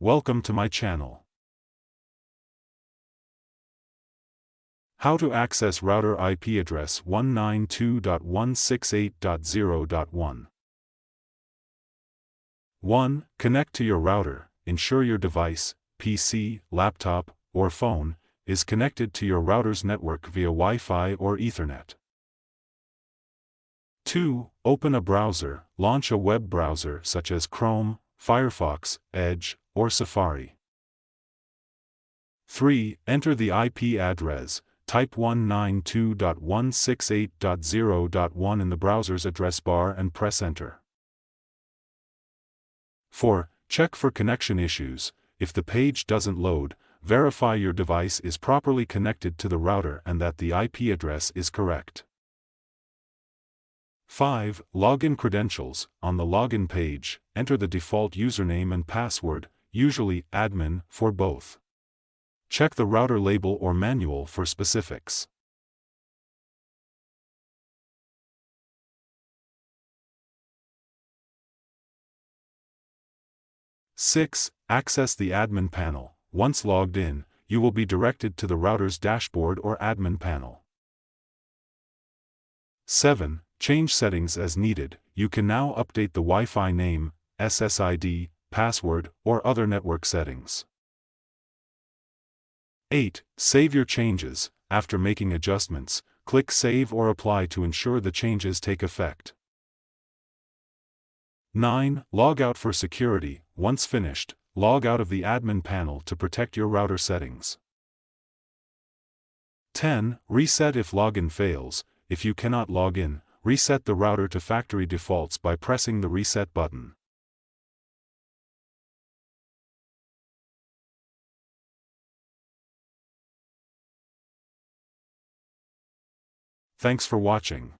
Welcome to my channel. How to access router IP address 192.168.0.1. 1. Connect to your router. Ensure your device, PC, laptop, or phone, is connected to your router's network via Wi-Fi or Ethernet. 2. Open a browser. Launch a web browser such as Chrome, Firefox, Edge, or Safari. 3. Enter the IP address. Type 192.168.0.1 in the browser's address bar and press enter. 4. Check for connection issues. If the page doesn't load, verify your device is properly connected to the router and that the IP address is correct. 5. Login credentials. On the login page, enter the default username and password, usually admin, for both. Check the router label or manual for specifics. 6. Access the admin panel. Once logged in, you will be directed to the router's dashboard or admin panel. 7. Change settings as needed. You can now update the Wi-Fi name, SSID, password, or other network settings. 8. Save your changes. After making adjustments, click Save or Apply to ensure the changes take effect. 9. Log out for security. Once finished, log out of the admin panel to protect your router settings. 10. Reset if login fails. If you cannot log in, reset the router to factory defaults by pressing the Reset button. Thanks for watching.